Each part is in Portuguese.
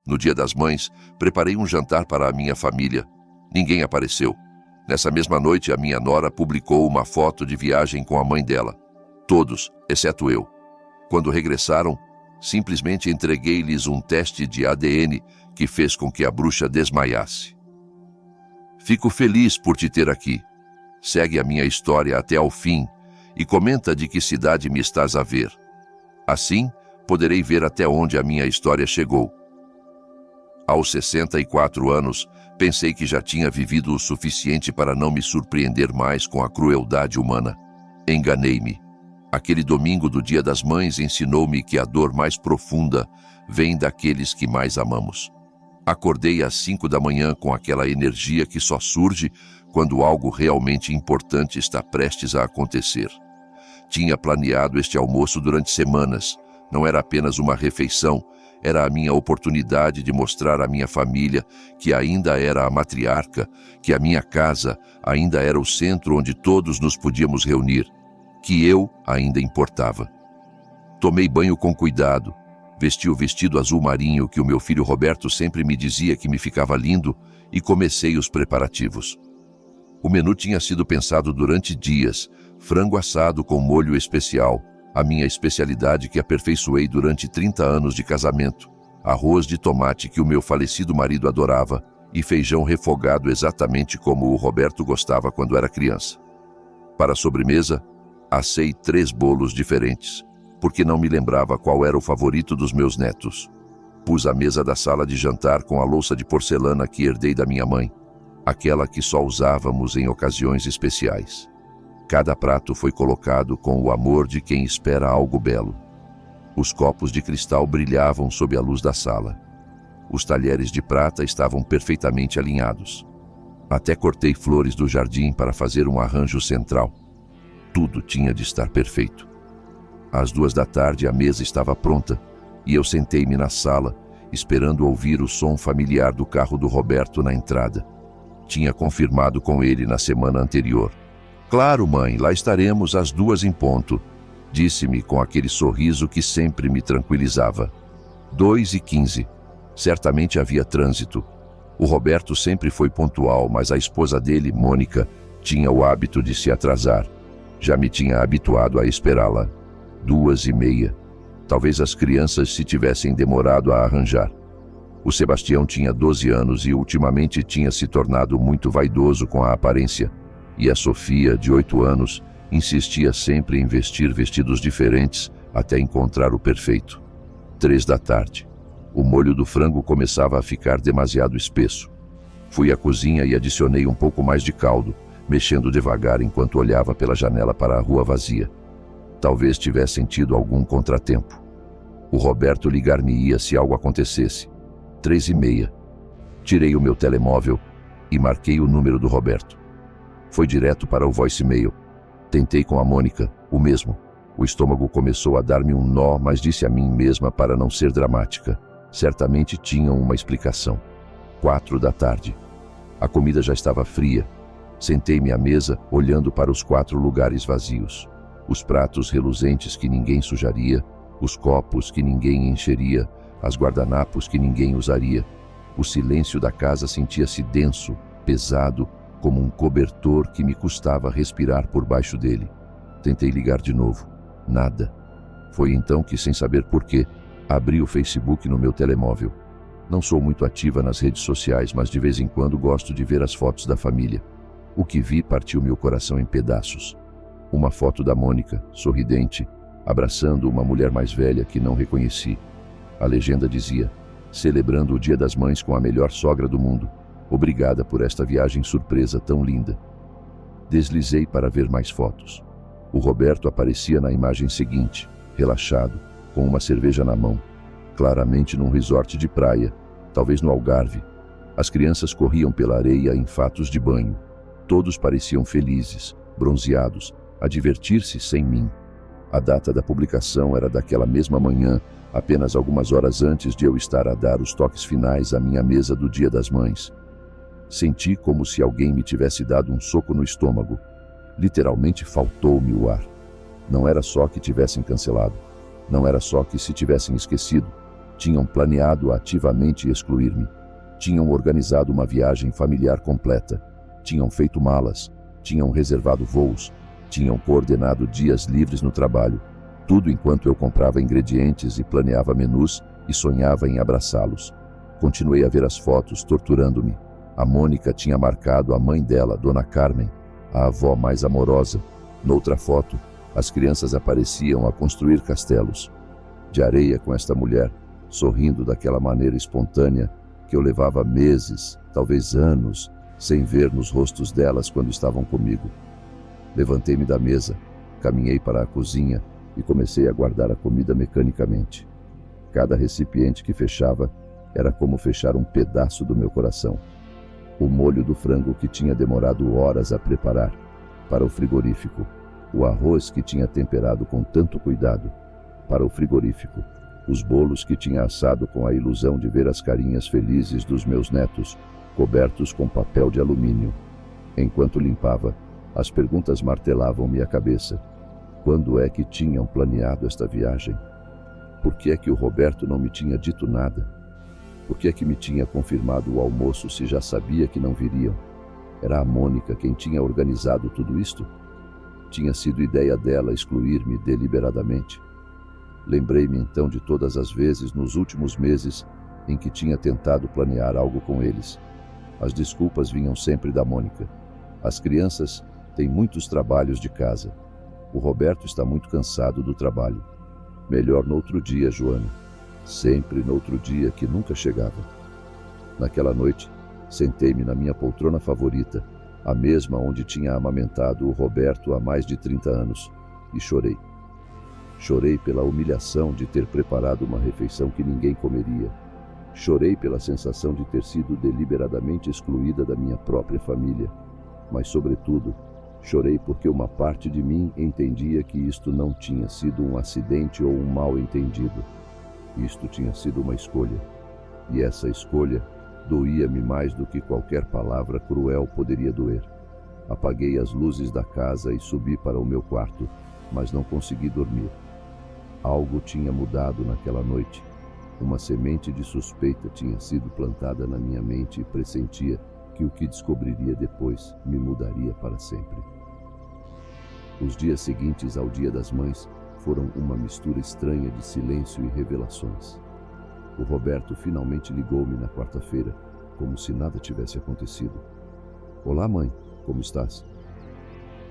No Dia das Mães, preparei um jantar para a minha família. Ninguém apareceu. Nessa mesma noite, a minha nora publicou uma foto de viagem com a mãe dela. Todos, exceto eu. Quando regressaram, simplesmente entreguei-lhes um teste de ADN que fez com que a bruxa desmaiasse. Fico feliz por te ter aqui. Segue a minha história até ao fim e comenta de que cidade me estás a ver. Assim, poderei ver até onde a minha história chegou. Aos 64 anos, pensei que já tinha vivido o suficiente para não me surpreender mais com a crueldade humana. Enganei-me. Aquele domingo do Dia das Mães ensinou-me que a dor mais profunda vem daqueles que mais amamos. Acordei às 5 da manhã com aquela energia que só surge quando algo realmente importante está prestes a acontecer. Tinha planeado este almoço durante semanas. Não era apenas uma refeição, era a minha oportunidade de mostrar à minha família que ainda era a matriarca, que a minha casa ainda era o centro onde todos nos podíamos reunir, que eu ainda importava. Tomei banho com cuidado, vesti o vestido azul marinho que o meu filho Roberto sempre me dizia que me ficava lindo e comecei os preparativos. O menu tinha sido pensado durante dias: frango assado com molho especial, a minha especialidade que aperfeiçoei durante 30 anos de casamento, arroz de tomate que o meu falecido marido adorava e feijão refogado exatamente como o Roberto gostava quando era criança. Para a sobremesa, assei 3 bolos diferentes, porque não me lembrava qual era o favorito dos meus netos. Pus a mesa da sala de jantar com a louça de porcelana que herdei da minha mãe, aquela que só usávamos em ocasiões especiais. Cada prato foi colocado com o amor de quem espera algo belo. Os copos de cristal brilhavam sob a luz da sala. Os talheres de prata estavam perfeitamente alinhados. Até cortei flores do jardim para fazer um arranjo central. Tudo tinha de estar perfeito. Às 2 da tarde a mesa estava pronta e eu sentei-me na sala, esperando ouvir o som familiar do carro do Roberto na entrada. Tinha confirmado com ele na semana anterior. "Claro, mãe, lá estaremos às 2 em ponto", disse-me com aquele sorriso que sempre me tranquilizava. 2h15. Certamente havia trânsito. O Roberto sempre foi pontual, mas a esposa dele, Mônica, tinha o hábito de se atrasar. Já me tinha habituado a esperá-la. 2h30. Talvez as crianças se tivessem demorado a arranjar. O Sebastião tinha 12 anos e ultimamente tinha se tornado muito vaidoso com a aparência. E a Sofia, de 8 anos, insistia sempre em vestir vestidos diferentes até encontrar o perfeito. 3 da tarde. O molho do frango começava a ficar demasiado espesso. Fui à cozinha e adicionei um pouco mais de caldo, mexendo devagar enquanto olhava pela janela para a rua vazia. Talvez tivessem tido algum contratempo. O Roberto ligar-me-ia se algo acontecesse. 3h30. Tirei o meu telemóvel e marquei o número do Roberto. Foi direto para o voicemail. Tentei com a Mônica, o mesmo. O estômago começou a dar-me um nó, mas disse a mim mesma para não ser dramática. Certamente tinham uma explicação. 4 da tarde. A comida já estava fria. Sentei-me à mesa, olhando para os 4 lugares vazios. Os pratos reluzentes que ninguém sujaria, os copos que ninguém encheria, as guardanapos que ninguém usaria. O silêncio da casa sentia-se denso, pesado, como um cobertor que me custava respirar por baixo dele. Tentei ligar de novo. Nada. Foi então que, sem saber porquê, abri o Facebook no meu telemóvel. Não sou muito ativa nas redes sociais, mas de vez em quando gosto de ver as fotos da família. O que vi partiu meu coração em pedaços. Uma foto da Mônica, sorridente, abraçando uma mulher mais velha que não reconheci. A legenda dizia: "Celebrando o Dia das Mães com a melhor sogra do mundo. Obrigada por esta viagem surpresa tão linda." Deslizei para ver mais fotos. O Roberto aparecia na imagem seguinte, relaxado, com uma cerveja na mão, claramente num resort de praia, talvez no Algarve. As crianças corriam pela areia em fatos de banho. Todos pareciam felizes, bronzeados, a divertir-se sem mim. A data da publicação era daquela mesma manhã, apenas algumas horas antes de eu estar a dar os toques finais à minha mesa do Dia das Mães. Senti como se alguém me tivesse dado um soco no estômago. Literalmente faltou-me o ar. Não era só que tivessem cancelado. Não era só que se tivessem esquecido. Tinham planeado ativamente excluir-me. Tinham organizado uma viagem familiar completa. Tinham feito malas. Tinham reservado voos. Tinham coordenado dias livres no trabalho. Tudo enquanto eu comprava ingredientes e planeava menus e sonhava em abraçá-los. Continuei a ver as fotos, torturando-me. A Mônica tinha marcado a mãe dela, Dona Carmen, a avó mais amorosa. Noutra foto, as crianças apareciam a construir castelos de areia com esta mulher, sorrindo daquela maneira espontânea que eu levava meses, talvez anos, sem ver nos rostos delas quando estavam comigo. Levantei-me da mesa, caminhei para a cozinha e comecei a guardar a comida mecanicamente. Cada recipiente que fechava era como fechar um pedaço do meu coração. O molho do frango que tinha demorado horas a preparar, para o frigorífico. O arroz que tinha temperado com tanto cuidado, para o frigorífico. Os bolos que tinha assado com a ilusão de ver as carinhas felizes dos meus netos, cobertos com papel de alumínio. Enquanto limpava, as perguntas martelavam-me a cabeça. Quando é que tinham planeado esta viagem? Por que é que o Roberto não me tinha dito nada? Por que é que me tinha confirmado o almoço se já sabia que não viriam? Era a Mônica quem tinha organizado tudo isto? Tinha sido ideia dela excluir-me deliberadamente. Lembrei-me então de todas as vezes nos últimos meses em que tinha tentado planear algo com eles. As desculpas vinham sempre da Mônica. As crianças têm muitos trabalhos de casa. O Roberto está muito cansado do trabalho. Melhor no outro dia, Joana. Sempre no outro dia que nunca chegava. Naquela noite, sentei-me na minha poltrona favorita, a mesma onde tinha amamentado o Roberto há mais de 30 anos, e chorei. Chorei pela humilhação de ter preparado uma refeição que ninguém comeria. Chorei pela sensação de ter sido deliberadamente excluída da minha própria família. Mas, sobretudo, chorei porque uma parte de mim entendia que isto não tinha sido um acidente ou um mal-entendido. Isto tinha sido uma escolha. E essa escolha doía-me mais do que qualquer palavra cruel poderia doer. Apaguei as luzes da casa e subi para o meu quarto, mas não consegui dormir. Algo tinha mudado naquela noite. Uma semente de suspeita tinha sido plantada na minha mente e pressentia que o que descobriria depois me mudaria para sempre. Os dias seguintes ao Dia das Mães foram uma mistura estranha de silêncio e revelações. O Roberto finalmente ligou-me na quarta-feira, como se nada tivesse acontecido. Olá, mãe, como estás?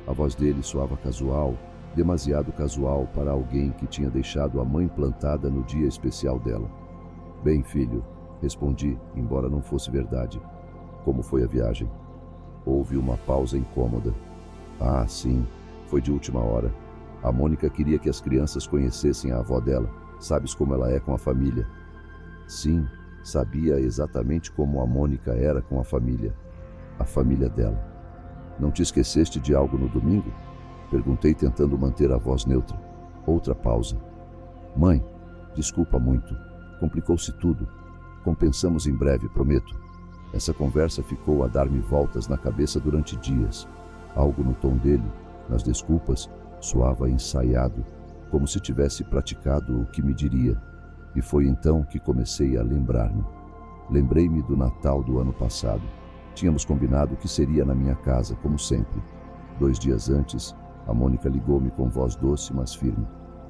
A voz dele soava casual, demasiado casual para alguém que tinha deixado a mãe plantada no dia especial dela. Bem, filho, respondi, embora não fosse verdade. Como foi a viagem? Houve uma pausa incômoda. Ah, sim, foi de última hora. A Mônica queria que as crianças conhecessem a avó dela. Sabes como ela é com a família? Sim, sabia exatamente como a Mônica era com a família dela. Não te esqueceste de algo no domingo? Perguntei tentando manter a voz neutra. Outra pausa. Mãe, desculpa muito. Complicou-se tudo. Compensamos em breve, prometo. Essa conversa ficou a dar-me voltas na cabeça durante dias. Algo no tom dele, nas desculpas, soava ensaiado, como se tivesse praticado o que me diria. E foi então que comecei a lembrar-me. Lembrei-me do Natal do ano passado. Tínhamos combinado que seria na minha casa, como sempre. 2 dias antes, a Mônica ligou-me com voz doce, mas firme.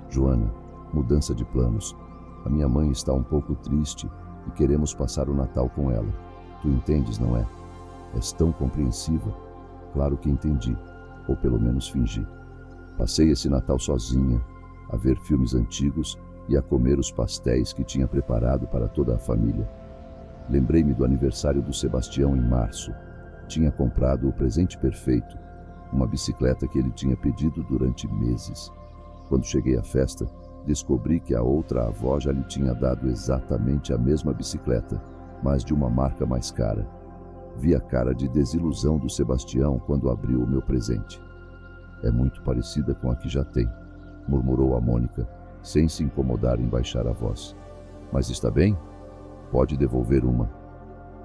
Joana, mudança de planos. A minha mãe está um pouco triste e queremos passar o Natal com ela. Tu entendes, não é? És tão compreensiva. Claro que entendi, ou pelo menos fingi. Passei esse Natal sozinha, a ver filmes antigos e a comer os pastéis que tinha preparado para toda a família. Lembrei-me do aniversário do Sebastião em março. Tinha comprado o presente perfeito, uma bicicleta que ele tinha pedido durante meses. Quando cheguei à festa, descobri que a outra avó já lhe tinha dado exatamente a mesma bicicleta, mas de uma marca mais cara. Vi a cara de desilusão do Sebastião quando abriu o meu presente. É muito parecida com a que já tem, murmurou a Mônica, sem se incomodar em baixar a voz. Mas está bem? Pode devolver uma.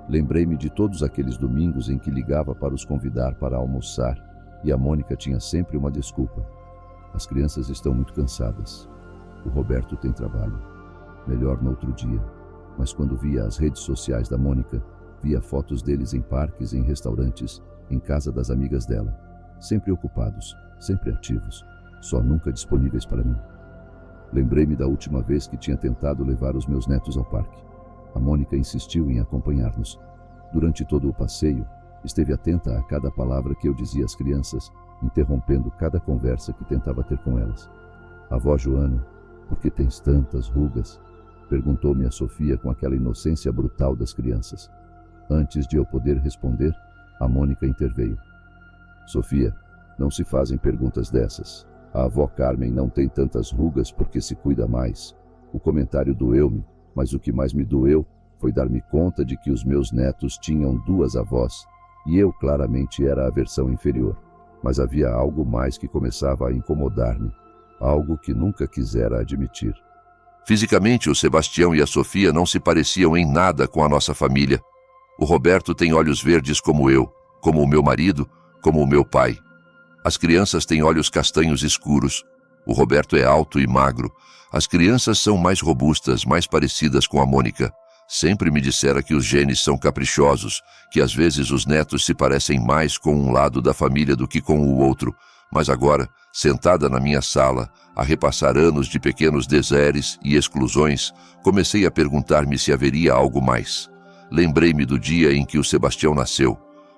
Lembrei-me de todos aqueles domingos em que ligava para os convidar para almoçar e a Mônica tinha sempre uma desculpa. As crianças estão muito cansadas. O Roberto tem trabalho. melhor no outro dia. Mas quando via as redes sociais da Mônica, via fotos deles em parques, em restaurantes, em casa das amigas dela, sempre ocupados, sempre ativos, só nunca disponíveis para mim. Lembrei-me da última vez que tinha tentado levar os meus netos ao parque. A Mônica insistiu em acompanhar-nos. Durante todo o passeio, esteve atenta a cada palavra que eu dizia às crianças, interrompendo cada conversa que tentava ter com elas. Avó Joana, por que tens tantas rugas? Perguntou-me a Sofia com aquela inocência brutal das crianças. Antes de eu poder responder, a Mônica interveio. Sofia, não se fazem perguntas dessas. A avó Carmen não tem tantas rugas porque se cuida mais. O comentário doeu-me, mas o que mais me doeu foi dar-me conta de que os meus netos tinham duas avós e eu claramente era a versão inferior. Mas havia algo mais que começava a incomodar-me, algo que nunca quisera admitir. Fisicamente, o Sebastião e a Sofia não se pareciam em nada com a nossa família. O Roberto tem olhos verdes como eu, como o meu marido, como o meu pai. As crianças têm olhos castanhos escuros. O Roberto é alto e magro. As crianças são mais robustas, mais parecidas com a Mônica. Sempre me dissera que os genes são caprichosos, que às vezes os netos se parecem mais com um lado da família do que com o outro. Mas agora, sentada na minha sala, a repassar anos de pequenos deseres e exclusões, comecei a perguntar-me se haveria algo mais. Lembrei-me do dia em que o Sebastião nasceu.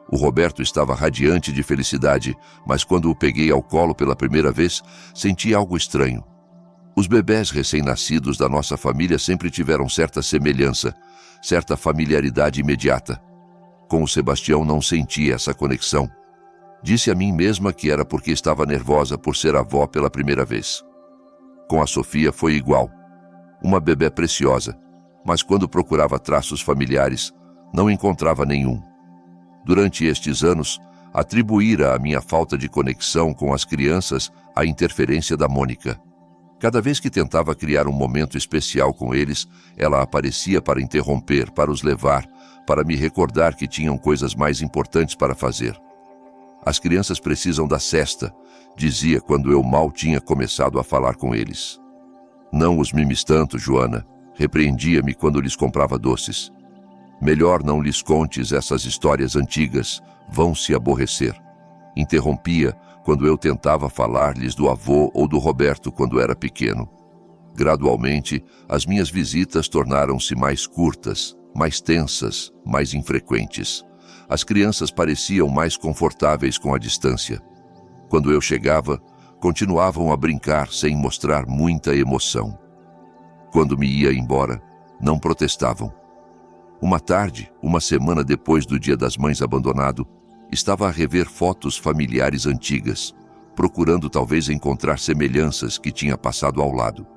O Roberto estava radiante de felicidade, mas quando o peguei ao colo pela primeira vez, senti algo estranho. Os bebés recém-nascidos da nossa família sempre tiveram certa semelhança, certa familiaridade imediata. Com o Sebastião não senti essa conexão. Disse a mim mesma que era porque estava nervosa por ser avó pela primeira vez. Com a Sofia foi igual. Uma bebé preciosa, mas quando procurava traços familiares, não encontrava nenhum. Durante estes anos, atribuíra a minha falta de conexão com as crianças à interferência da Mônica. Cada vez que tentava criar um momento especial com eles, ela aparecia para interromper, para os levar, para me recordar que tinham coisas mais importantes para fazer. As crianças precisam da cesta, dizia quando eu mal tinha começado a falar com eles. Não os mimes tanto, Joana, repreendia-me quando lhes comprava doces. Melhor não lhes contes essas histórias antigas, vão se aborrecer. Interrompia quando eu tentava falar-lhes do avô ou do Roberto quando era pequeno. Gradualmente, as minhas visitas tornaram-se mais curtas, mais tensas, mais infrequentes. As crianças pareciam mais confortáveis com a distância. Quando eu chegava, continuavam a brincar sem mostrar muita emoção. Quando me ia embora, não protestavam. Uma tarde, uma semana depois do Dia das Mães abandonado, estava a rever fotos familiares antigas, procurando talvez encontrar semelhanças que tinha passado ao lado.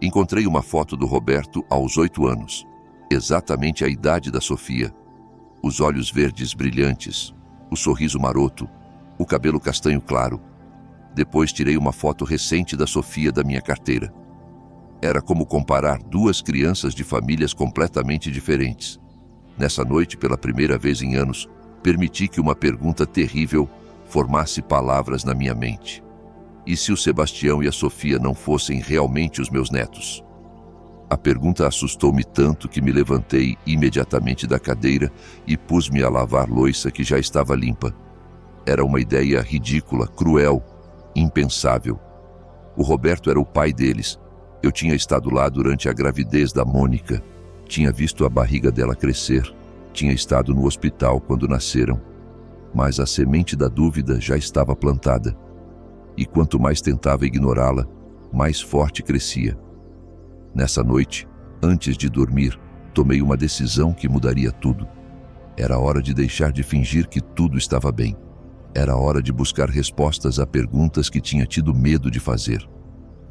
Encontrei uma foto do Roberto aos 8 anos, exatamente a idade da Sofia. Os olhos verdes brilhantes, o sorriso maroto, o cabelo castanho claro. Depois tirei uma foto recente da Sofia da minha carteira. Era como comparar duas crianças de famílias completamente diferentes. Nessa noite, pela primeira vez em anos, permiti que uma pergunta terrível formasse palavras na minha mente. E se o Sebastião e a Sofia não fossem realmente os meus netos? A pergunta assustou-me tanto que me levantei imediatamente da cadeira e pus-me a lavar louça que já estava limpa. Era uma ideia ridícula, cruel, impensável. O Roberto era o pai deles. Eu tinha estado lá durante a gravidez da Mônica. Tinha visto a barriga dela crescer. Tinha estado no hospital quando nasceram. Mas a semente da dúvida já estava plantada. E quanto mais tentava ignorá-la, mais forte crescia. Nessa noite, antes de dormir, tomei uma decisão que mudaria tudo. Era hora de deixar de fingir que tudo estava bem. Era hora de buscar respostas a perguntas que tinha tido medo de fazer.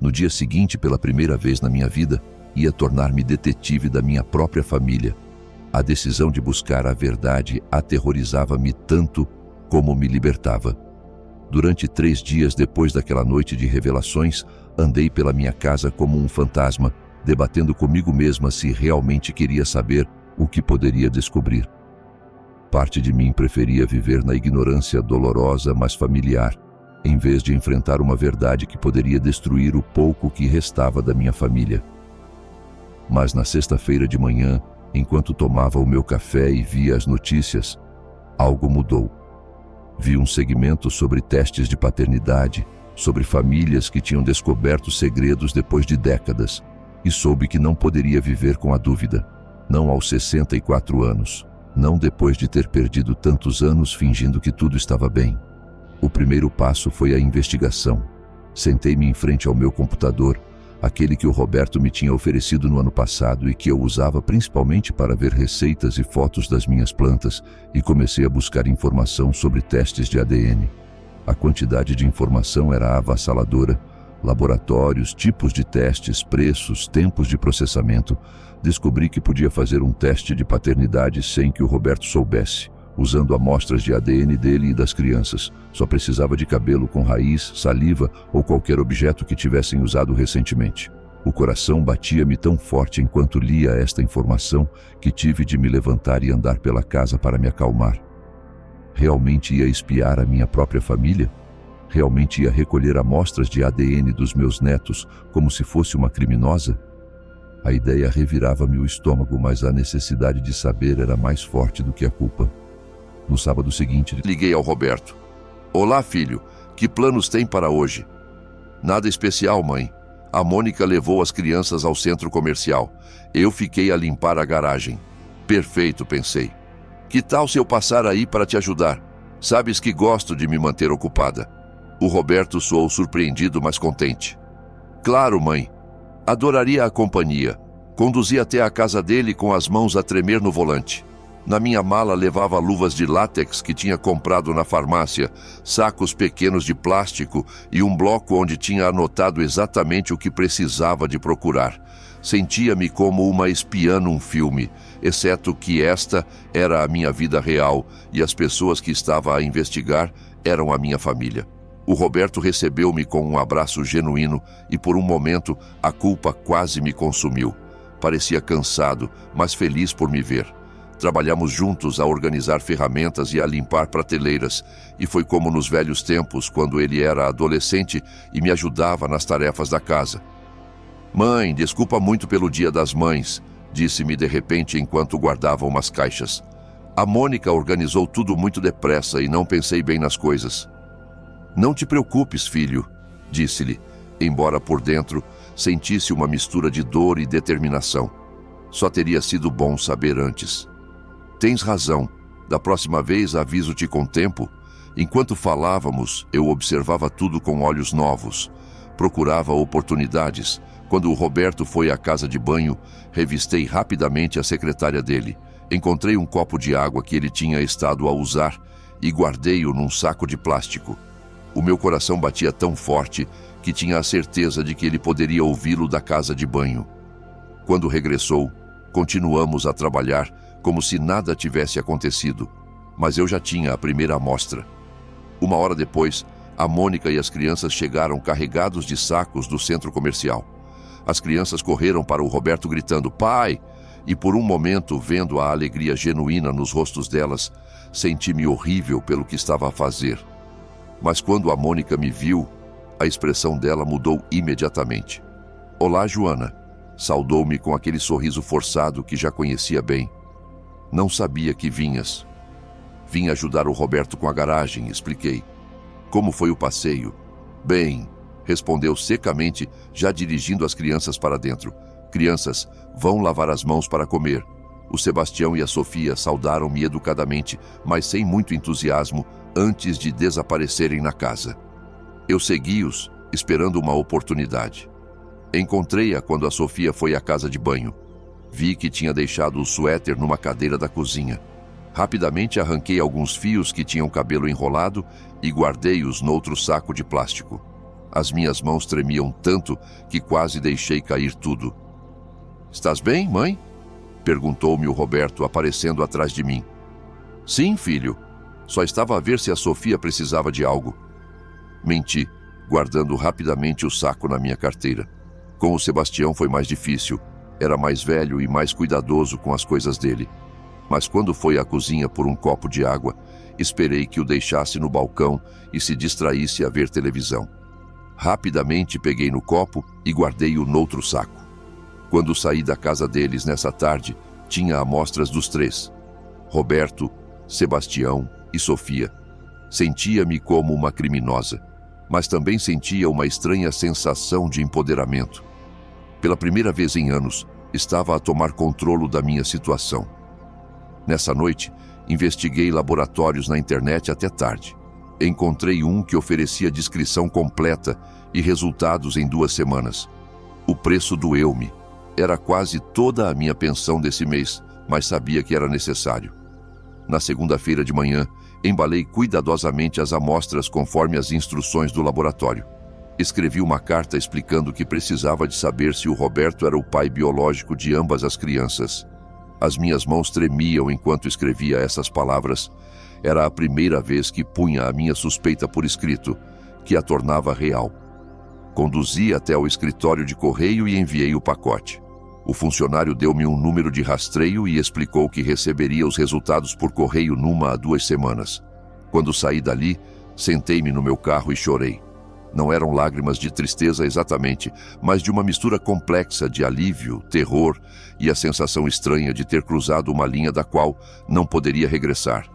No dia seguinte, pela primeira vez na minha vida, ia tornar-me detetive da minha própria família. A decisão de buscar a verdade aterrorizava-me tanto como me libertava. Durante 3 dias depois daquela noite de revelações, andei pela minha casa como um fantasma, debatendo comigo mesma se realmente queria saber o que poderia descobrir. Parte de mim preferia viver na ignorância dolorosa, mas familiar, em vez de enfrentar uma verdade que poderia destruir o pouco que restava da minha família. Mas na sexta-feira de manhã, enquanto tomava o meu café e via as notícias, algo mudou. Vi um segmento sobre testes de paternidade, sobre famílias que tinham descoberto segredos depois de décadas, e soube que não poderia viver com a dúvida, não aos 64 anos, não depois de ter perdido tantos anos fingindo que tudo estava bem. O primeiro passo foi a investigação. Sentei-me em frente ao meu computador, aquele que o Roberto me tinha oferecido no ano passado e que eu usava principalmente para ver receitas e fotos das minhas plantas, e comecei a buscar informação sobre testes de ADN. A quantidade de informação era avassaladora: laboratórios, tipos de testes, preços, tempos de processamento. Descobri que podia fazer um teste de paternidade sem que o Roberto soubesse, usando amostras de ADN dele e das crianças. Só precisava de cabelo com raiz, saliva ou qualquer objeto que tivessem usado recentemente. O coração batia-me tão forte enquanto lia esta informação que tive de me levantar e andar pela casa para me acalmar. Realmente ia espiar a minha própria família? Realmente ia recolher amostras de ADN dos meus netos como se fosse uma criminosa? A ideia revirava-me o estômago, mas a necessidade de saber era mais forte do que a culpa. No sábado seguinte, liguei ao Roberto. Olá, filho. Que planos tem para hoje? Nada especial, mãe. A Mônica levou as crianças ao centro comercial. Eu fiquei a limpar a garagem. Perfeito, pensei. Que tal se eu passar aí para te ajudar? Sabes que gosto de me manter ocupada. O Roberto soou surpreendido, mas contente. Claro, mãe. Adoraria a companhia. Conduzi até a casa dele com as mãos a tremer no volante. Na minha mala levava luvas de látex que tinha comprado na farmácia, sacos pequenos de plástico e um bloco onde tinha anotado exatamente o que precisava de procurar. Sentia-me como uma espiã num filme, exceto que esta era a minha vida real e as pessoas que estava a investigar eram a minha família. O Roberto recebeu-me com um abraço genuíno e por um momento a culpa quase me consumiu. Parecia cansado, mas feliz por me ver. Trabalhamos juntos a organizar ferramentas e a limpar prateleiras, e foi como nos velhos tempos, quando ele era adolescente e me ajudava nas tarefas da casa. Mãe, desculpa muito pelo Dia das Mães, disse-me de repente enquanto guardava umas caixas. A Mônica organizou tudo muito depressa e não pensei bem nas coisas. Não te preocupes, filho, disse-lhe, embora por dentro sentisse uma mistura de dor e determinação. Só teria sido bom saber antes. Tens razão. Da próxima vez aviso-te com tempo. Enquanto falávamos, eu observava tudo com olhos novos. Procurava oportunidades. Quando o Roberto foi à casa de banho, revistei rapidamente a secretária dele. Encontrei um copo de água que ele tinha estado a usar e guardei-o num saco de plástico. O meu coração batia tão forte que tinha a certeza de que ele poderia ouvi-lo da casa de banho. Quando regressou, continuamos a trabalhar como se nada tivesse acontecido, mas eu já tinha a primeira amostra. Uma hora depois, a Mônica e as crianças chegaram carregados de sacos do centro comercial. As crianças correram para o Roberto gritando, pai! E por um momento, vendo a alegria genuína nos rostos delas, senti-me horrível pelo que estava a fazer. Mas quando a Mônica me viu, a expressão dela mudou imediatamente. Olá, Joana! Saudou-me com aquele sorriso forçado que já conhecia bem. Não sabia que vinhas. Vim ajudar o Roberto com a garagem, expliquei. Como foi o passeio? Bem, respondeu secamente, já dirigindo as crianças para dentro. Crianças, vão lavar as mãos para comer. O Sebastião e a Sofia saudaram-me educadamente, mas sem muito entusiasmo, antes de desaparecerem na casa. Eu segui-os, esperando uma oportunidade. Encontrei-a quando a Sofia foi à casa de banho. Vi que tinha deixado o suéter numa cadeira da cozinha. Rapidamente arranquei alguns fios que tinham cabelo enrolado e guardei-os noutro saco de plástico. As minhas mãos tremiam tanto que quase deixei cair tudo. Estás bem, mãe? Perguntou-me o Roberto, aparecendo atrás de mim. Sim, filho. Só estava a ver se a Sofia precisava de algo. Menti, guardando rapidamente o saco na minha carteira. Com o Sebastião foi mais difícil. Era mais velho e mais cuidadoso com as coisas dele. Mas quando foi à cozinha por um copo de água, esperei que o deixasse no balcão e se distraísse a ver televisão. Rapidamente peguei no copo e guardei-o noutro saco. Quando saí da casa deles nessa tarde, tinha amostras dos três: Roberto, Sebastião e Sofia. Sentia-me como uma criminosa, mas também sentia uma estranha sensação de empoderamento. Pela primeira vez em anos, estava a tomar controle da minha situação. Nessa noite, investiguei laboratórios na internet até tarde. Encontrei um que oferecia descrição completa e resultados em 2 semanas. O preço doeu-me. Era quase toda a minha pensão desse mês, mas sabia que era necessário. Na segunda-feira de manhã, embalei cuidadosamente as amostras conforme as instruções do laboratório. Escrevi uma carta explicando que precisava de saber se o Roberto era o pai biológico de ambas as crianças. As minhas mãos tremiam enquanto escrevia essas palavras. Era a primeira vez que punha a minha suspeita por escrito, que a tornava real. Conduzi até o escritório de correio e enviei o pacote. O funcionário deu-me um número de rastreio e explicou que receberia os resultados por correio numa a 2 semanas. Quando saí dali, sentei-me no meu carro e chorei. Não eram lágrimas de tristeza exatamente, mas de uma mistura complexa de alívio, terror e a sensação estranha de ter cruzado uma linha da qual não poderia regressar.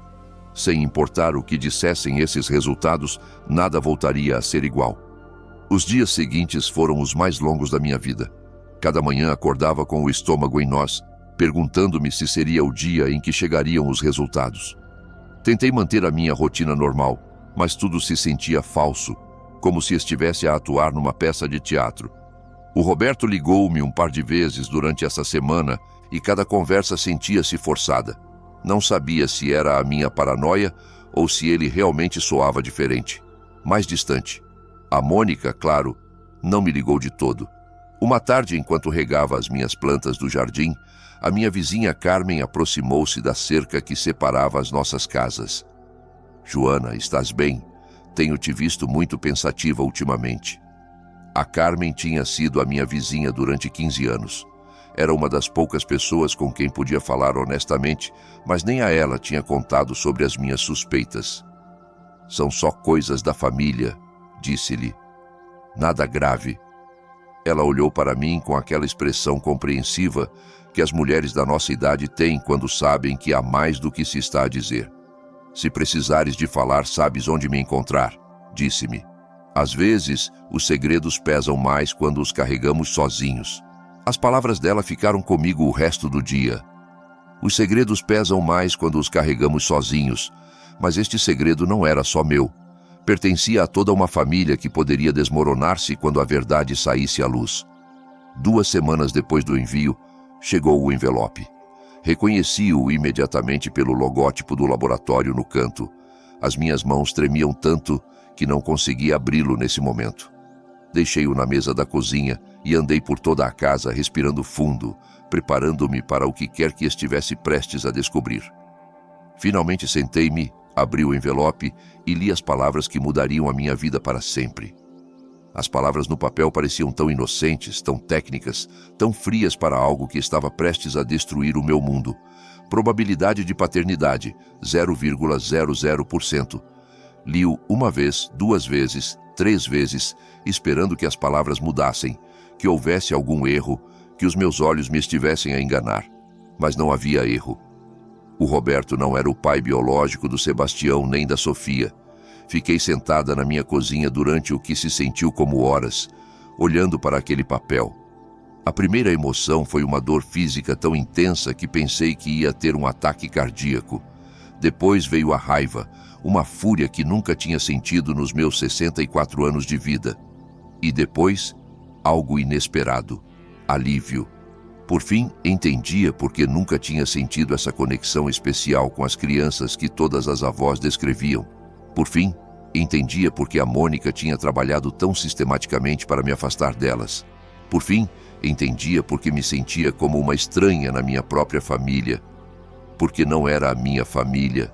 Sem importar o que dissessem esses resultados, nada voltaria a ser igual. Os dias seguintes foram os mais longos da minha vida. Cada manhã acordava com o estômago em nós, perguntando-me se seria o dia em que chegariam os resultados. Tentei manter a minha rotina normal, mas tudo se sentia falso, como se estivesse a atuar numa peça de teatro. O Roberto ligou-me um par de vezes durante essa semana e cada conversa sentia-se forçada. Não sabia se era a minha paranoia ou se ele realmente soava diferente, mais distante. A Mônica, claro, não me ligou de todo. Uma tarde, enquanto regava as minhas plantas do jardim, a minha vizinha Carmen aproximou-se da cerca que separava as nossas casas. "Joana, estás bem? Tenho te visto muito pensativa ultimamente." A Carmen tinha sido a minha vizinha durante 15 anos. Era uma das poucas pessoas com quem podia falar honestamente, mas nem a ela tinha contado sobre as minhas suspeitas. "São só coisas da família", disse-lhe. "Nada grave." Ela olhou para mim com aquela expressão compreensiva que as mulheres da nossa idade têm quando sabem que há mais do que se está a dizer. "Se precisares de falar, sabes onde me encontrar", disse-me. "Às vezes, os segredos pesam mais quando os carregamos sozinhos." As palavras dela ficaram comigo o resto do dia. Os segredos pesam mais quando os carregamos sozinhos, mas este segredo não era só meu. Pertencia a toda uma família que poderia desmoronar-se quando a verdade saísse à luz. 2 semanas depois do envio, chegou o envelope. Reconheci-o imediatamente pelo logótipo do laboratório no canto. As minhas mãos tremiam tanto que não consegui abri-lo nesse momento. Deixei-o na mesa da cozinha e andei por toda a casa respirando fundo, preparando-me para o que quer que estivesse prestes a descobrir. Finalmente sentei-me, abri o envelope e li as palavras que mudariam a minha vida para sempre. As palavras no papel pareciam tão inocentes, tão técnicas, tão frias para algo que estava prestes a destruir o meu mundo. Probabilidade de paternidade, 0,00%. Li-o 1 vez, 2 vezes, 3 vezes, esperando que as palavras mudassem, que houvesse algum erro, que os meus olhos me estivessem a enganar. Mas não havia erro. O Roberto não era o pai biológico do Sebastião nem da Sofia. Fiquei sentada na minha cozinha durante o que se sentiu como horas, olhando para aquele papel. A primeira emoção foi uma dor física tão intensa que pensei que ia ter um ataque cardíaco. Depois veio a raiva, uma fúria que nunca tinha sentido nos meus 64 anos de vida. E depois, algo inesperado, alívio. Por fim, entendia porque nunca tinha sentido essa conexão especial com as crianças que todas as avós descreviam. Por fim, entendia porque a Mônica tinha trabalhado tão sistematicamente para me afastar delas. Por fim, entendia porque me sentia como uma estranha na minha própria família. Porque não era a minha família.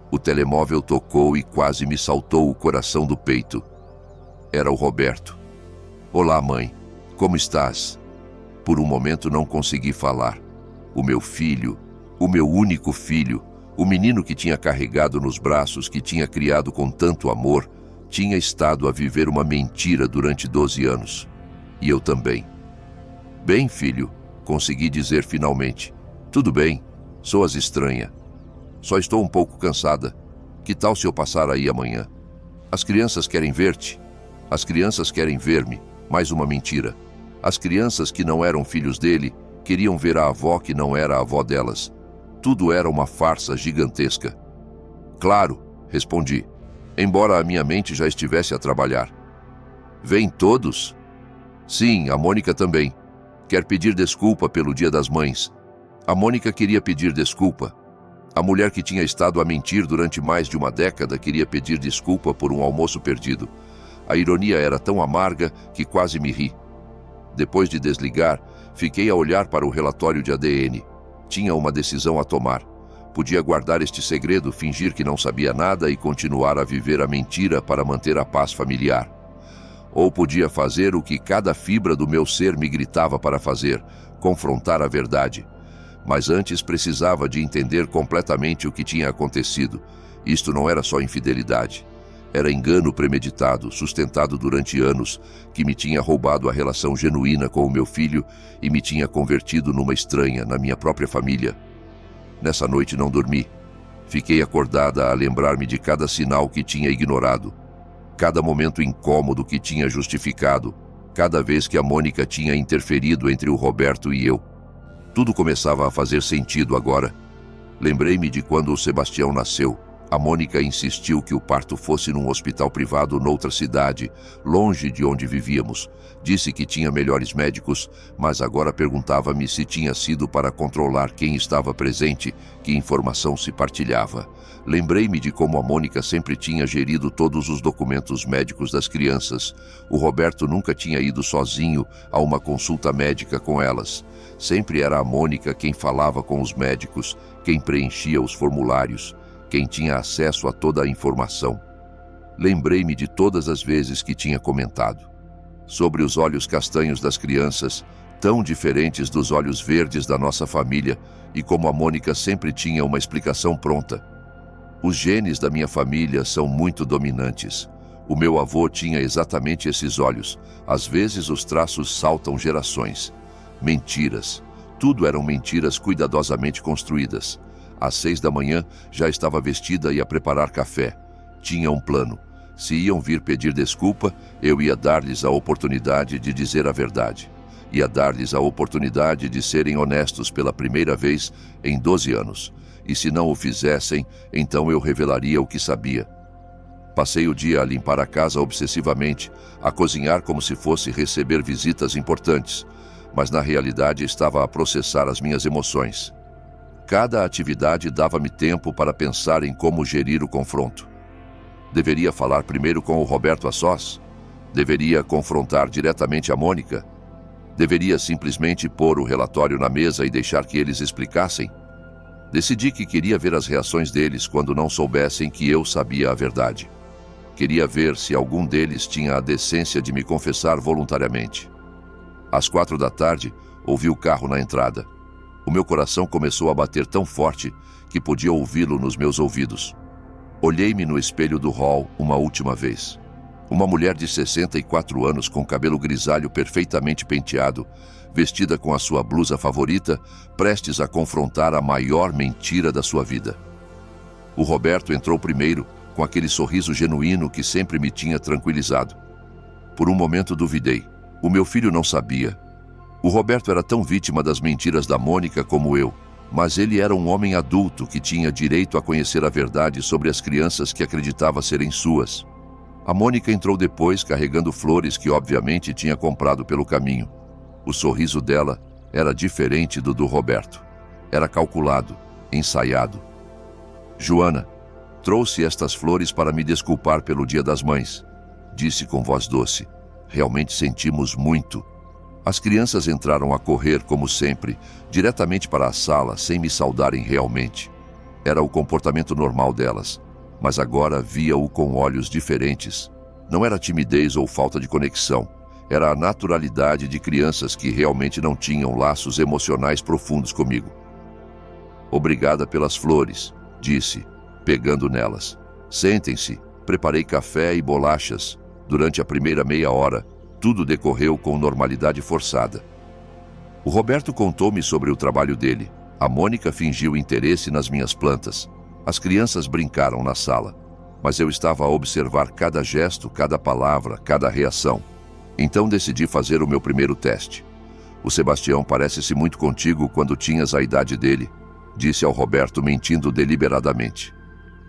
O telemóvel tocou e quase me saltou o coração do peito. Era o Roberto. "Olá, mãe. Como estás?" Por um momento não consegui falar. O meu filho, o meu único filho, o menino que tinha carregado nos braços, que tinha criado com tanto amor, tinha estado a viver uma mentira durante 12 anos. E eu também. Bem, filho, consegui dizer finalmente. Tudo bem, soas estranha. Só estou um pouco cansada. Que tal se eu passar aí amanhã? As crianças querem ver-te. As crianças querem ver-me. Mais uma mentira. As crianças que não eram filhos dele queriam ver a avó que não era a avó delas. Tudo era uma farsa gigantesca. Claro, respondi, embora a minha mente já estivesse a trabalhar. Vêm todos? Sim, a Mônica também. Quer pedir desculpa pelo Dia das Mães. A Mônica queria pedir desculpa. A mulher que tinha estado a mentir durante mais de uma década queria pedir desculpa por um almoço perdido. A ironia era tão amarga que quase me ri. Depois de desligar, fiquei a olhar para o relatório de ADN. Tinha uma decisão a tomar. Podia guardar este segredo, fingir que não sabia nada e continuar a viver a mentira para manter a paz familiar. Ou podia fazer o que cada fibra do meu ser me gritava para fazer, confrontar a verdade. Mas antes precisava de entender completamente o que tinha acontecido. Isto não era só infidelidade. Era engano premeditado, sustentado durante anos, que me tinha roubado a relação genuína com o meu filho e me tinha convertido numa estranha na minha própria família. Nessa noite não dormi. Fiquei acordada a lembrar-me de cada sinal que tinha ignorado, cada momento incômodo que tinha justificado, cada vez que a Mônica tinha interferido entre o Roberto e eu. Tudo começava a fazer sentido agora. Lembrei-me de quando o Sebastião nasceu. A Mônica insistiu que o parto fosse num hospital privado noutra cidade, longe de onde vivíamos. Disse que tinha melhores médicos, mas agora perguntava-me se tinha sido para controlar quem estava presente, que informação se partilhava. Lembrei-me de como a Mônica sempre tinha gerido todos os documentos médicos das crianças. O Roberto nunca tinha ido sozinho a uma consulta médica com elas. Sempre era a Mônica quem falava com os médicos, quem preenchia os formulários, quem tinha acesso a toda a informação. Lembrei-me de todas as vezes que tinha comentado sobre os olhos castanhos das crianças, tão diferentes dos olhos verdes da nossa família, e como a Mônica sempre tinha uma explicação pronta. Os genes da minha família são muito dominantes. O meu avô tinha exatamente esses olhos. Às vezes os traços saltam gerações. Mentiras. Tudo eram mentiras cuidadosamente construídas. Às 6 da manhã, já estava vestida e a preparar café. Tinha um plano. Se iam vir pedir desculpa, eu ia dar-lhes a oportunidade de dizer a verdade. Ia dar-lhes a oportunidade de serem honestos pela primeira vez em 12 anos. E se não o fizessem, então eu revelaria o que sabia. Passei o dia a limpar a casa obsessivamente, a cozinhar como se fosse receber visitas importantes, mas na realidade estava a processar as minhas emoções. Cada atividade dava-me tempo para pensar em como gerir o confronto. Deveria falar primeiro com o Roberto a sós? Deveria confrontar diretamente a Mônica? Deveria simplesmente pôr o relatório na mesa e deixar que eles explicassem? Decidi que queria ver as reações deles quando não soubessem que eu sabia a verdade. Queria ver se algum deles tinha a decência de me confessar voluntariamente. Às 4 da tarde, ouvi o carro na entrada. O meu coração começou a bater tão forte que podia ouvi-lo nos meus ouvidos. Olhei-me no espelho do hall uma última vez. Uma mulher de 64 anos com cabelo grisalho perfeitamente penteado, vestida com a sua blusa favorita, prestes a confrontar a maior mentira da sua vida. O Roberto entrou primeiro, com aquele sorriso genuíno que sempre me tinha tranquilizado. Por um momento duvidei. O meu filho não sabia. O Roberto era tão vítima das mentiras da Mônica como eu, mas ele era um homem adulto que tinha direito a conhecer a verdade sobre as crianças que acreditava serem suas. A Mônica entrou depois carregando flores que obviamente tinha comprado pelo caminho. O sorriso dela era diferente do Roberto. Era calculado, ensaiado. Joana, trouxe estas flores para me desculpar pelo Dia das Mães, disse com voz doce. Realmente sentimos muito. As crianças entraram a correr, como sempre, diretamente para a sala, sem me saudarem realmente. Era o comportamento normal delas, mas agora via-o com olhos diferentes. Não era timidez ou falta de conexão. Era a naturalidade de crianças que realmente não tinham laços emocionais profundos comigo. Obrigada pelas flores, disse, pegando nelas. Sentem-se, preparei café e bolachas. Durante a primeira meia hora, tudo decorreu com normalidade forçada. O Roberto contou-me sobre o trabalho dele. A Mônica fingiu interesse nas minhas plantas. As crianças brincaram na sala, mas eu estava a observar cada gesto, cada palavra, cada reação. Então decidi fazer o meu primeiro teste. O Sebastião parece-se muito contigo quando tinhas a idade dele, disse ao Roberto, mentindo deliberadamente.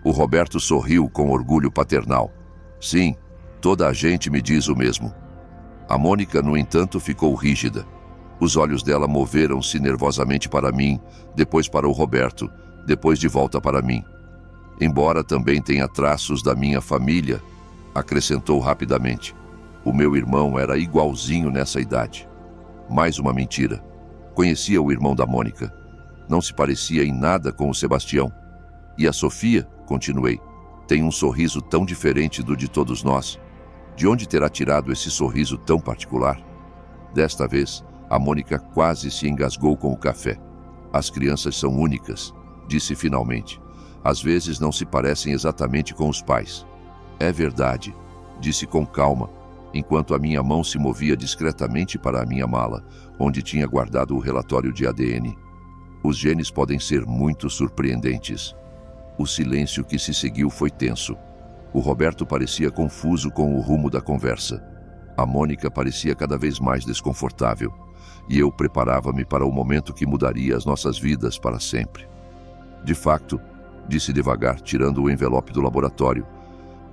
O Roberto sorriu com orgulho paternal. Sim, toda a gente me diz o mesmo. A Mônica, no entanto, ficou rígida. Os olhos dela moveram-se nervosamente para mim, depois para o Roberto, depois de volta para mim. Embora também tenha traços da minha família, acrescentou rapidamente. O meu irmão era igualzinho nessa idade. Mais uma mentira. Conhecia o irmão da Mônica. Não se parecia em nada com o Sebastião. E a Sofia, continuei, tem um sorriso tão diferente do de todos nós. De onde terá tirado esse sorriso tão particular? Desta vez, a Mônica quase se engasgou com o café. As crianças são únicas, disse finalmente. Às vezes não se parecem exatamente com os pais. É verdade, disse com calma, enquanto a minha mão se movia discretamente para a minha mala, onde tinha guardado o relatório de ADN. Os genes podem ser muito surpreendentes. O silêncio que se seguiu foi tenso. O Roberto parecia confuso com o rumo da conversa. A Mônica parecia cada vez mais desconfortável, e eu preparava-me para o momento que mudaria as nossas vidas para sempre. De facto, disse devagar, tirando o envelope do laboratório,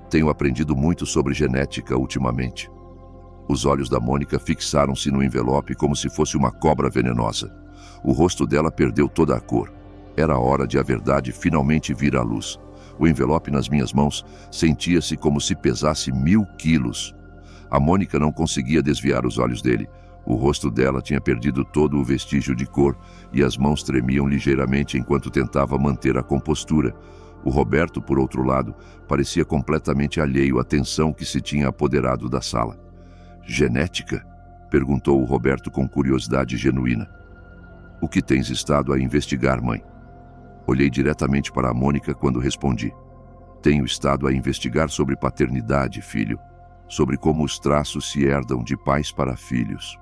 tenho aprendido muito sobre genética ultimamente. Os olhos da Mônica fixaram-se no envelope como se fosse uma cobra venenosa. O rosto dela perdeu toda a cor. Era hora de a verdade finalmente vir à luz. O envelope nas minhas mãos sentia-se como se pesasse 1000 quilos. A Mônica não conseguia desviar os olhos dele. O rosto dela tinha perdido todo o vestígio de cor e as mãos tremiam ligeiramente enquanto tentava manter a compostura. O Roberto, por outro lado, parecia completamente alheio à tensão que se tinha apoderado da sala. Genética? Perguntou o Roberto com curiosidade genuína. O que tens estado a investigar, mãe? Olhei diretamente para a Mônica quando respondi. Tenho estado a investigar sobre paternidade, filho. Sobre como os traços se herdam de pais para filhos.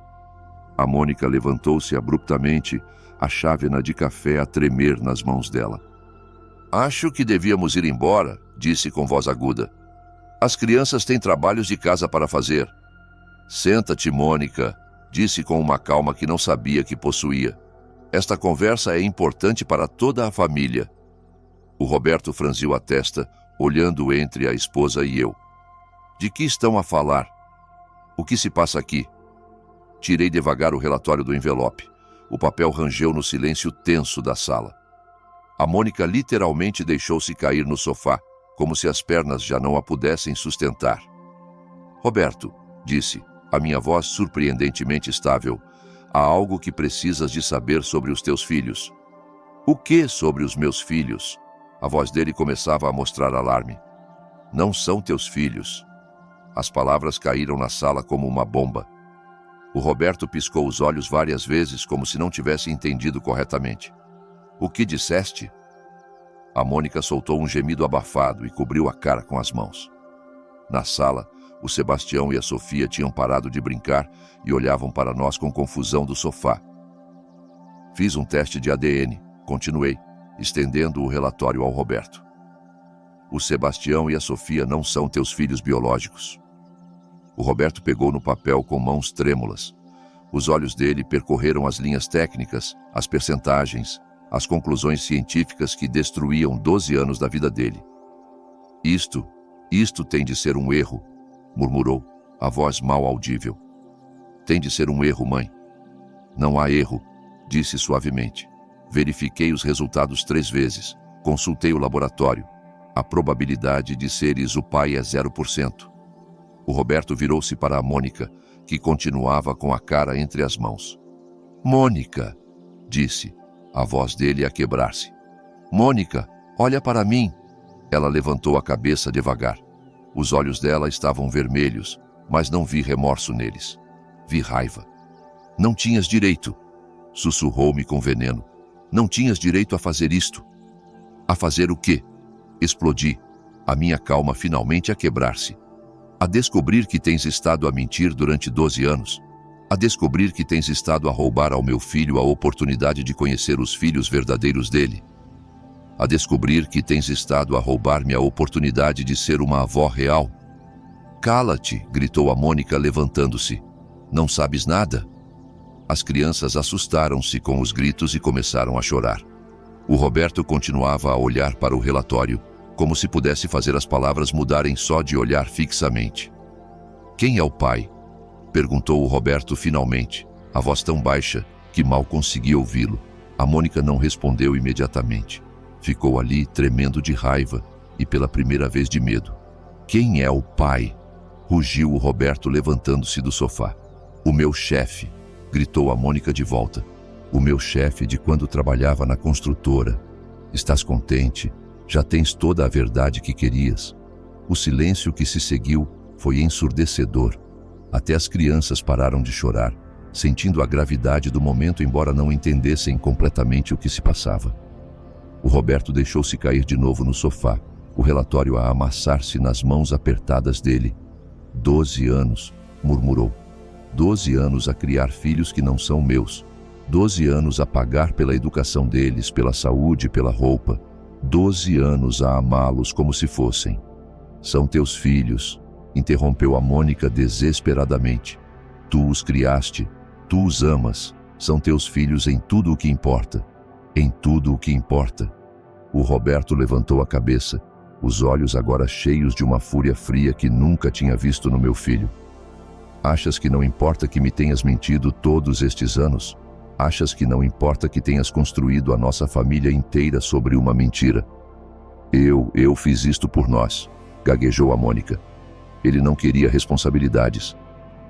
A Mônica levantou-se abruptamente, a chávena de café a tremer nas mãos dela. Acho que devíamos ir embora, disse com voz aguda. As crianças têm trabalhos de casa para fazer. Senta-te, Mônica, disse com uma calma que não sabia que possuía. Esta conversa é importante para toda a família. O Roberto franziu a testa, olhando entre a esposa e eu. De que estão a falar? O que se passa aqui? Tirei devagar o relatório do envelope. O papel rangeu no silêncio tenso da sala. A Mônica literalmente deixou-se cair no sofá, como se as pernas já não a pudessem sustentar. Roberto, disse, a minha voz surpreendentemente estável, há algo que precisas de saber sobre os teus filhos. O que sobre os meus filhos? A voz dele começava a mostrar alarme. Não são teus filhos. As palavras caíram na sala como uma bomba. O Roberto piscou os olhos várias vezes como se não tivesse entendido corretamente. O que disseste? A Mônica soltou um gemido abafado e cobriu a cara com as mãos. Na sala, o Sebastião e a Sofia tinham parado de brincar e olhavam para nós com confusão do sofá. Fiz um teste de ADN, continuei, estendendo o relatório ao Roberto. O Sebastião e a Sofia não são teus filhos biológicos. O Roberto pegou no papel com mãos trêmulas. Os olhos dele percorreram as linhas técnicas, as percentagens, as conclusões científicas que destruíam 12 anos da vida dele. Isto tem de ser um erro, murmurou, a voz mal audível. Tem de ser um erro, mãe. Não há erro, disse suavemente. Verifiquei os resultados 3 vezes. Consultei o laboratório. A probabilidade de seres o pai é 0%. O Roberto virou-se para a Mônica, que continuava com a cara entre as mãos. Mônica, disse, a voz dele a quebrar-se. Mônica, olha para mim. Ela levantou a cabeça devagar. Os olhos dela estavam vermelhos, mas não vi remorso neles. Vi raiva. Não tinhas direito, sussurrou-me com veneno. Não tinhas direito a fazer isto. A fazer o quê? Explodi, a minha calma finalmente a quebrar-se. A descobrir que tens estado a mentir durante 12 anos. A A descobrir que tens estado a roubar ao meu filho a oportunidade de conhecer os filhos verdadeiros dele. A descobrir que tens estado a roubar-me a oportunidade de ser uma avó real. Cala-te, gritou a Mônica levantando-se. Não sabes nada? As crianças assustaram-se com os gritos e começaram a chorar. O Roberto continuava a olhar para o relatório, como se pudesse fazer as palavras mudarem só de olhar fixamente. Quem é o pai? Perguntou o Roberto finalmente, a voz tão baixa que mal conseguia ouvi-lo. A Mônica não respondeu imediatamente. Ficou ali tremendo de raiva e pela primeira vez de medo. Quem é o pai? Rugiu o Roberto levantando-se do sofá. O meu chefe, gritou a Mônica de volta. O meu chefe de quando trabalhava na construtora. Estás contente? Já tens toda a verdade que querias. O silêncio que se seguiu foi ensurdecedor. Até as crianças pararam de chorar, sentindo a gravidade do momento, embora não entendessem completamente o que se passava. O Roberto deixou-se cair de novo no sofá, o relatório a amassar-se nas mãos apertadas dele. 12 anos, murmurou. 12 anos a criar filhos que não são meus. 12 anos a pagar pela educação deles, pela saúde, pela roupa. 12 anos a amá-los como se fossem. São teus filhos, interrompeu a Mônica desesperadamente. Tu os criaste, tu os amas, são teus filhos em tudo o que importa. Em tudo o que importa. O Roberto levantou a cabeça, os olhos agora cheios de uma fúria fria que nunca tinha visto no meu filho. Achas que não importa que me tenhas mentido todos estes anos? Achas que não importa que tenhas construído a nossa família inteira sobre uma mentira? Eu fiz isto por nós, gaguejou a Mônica. Ele não queria responsabilidades.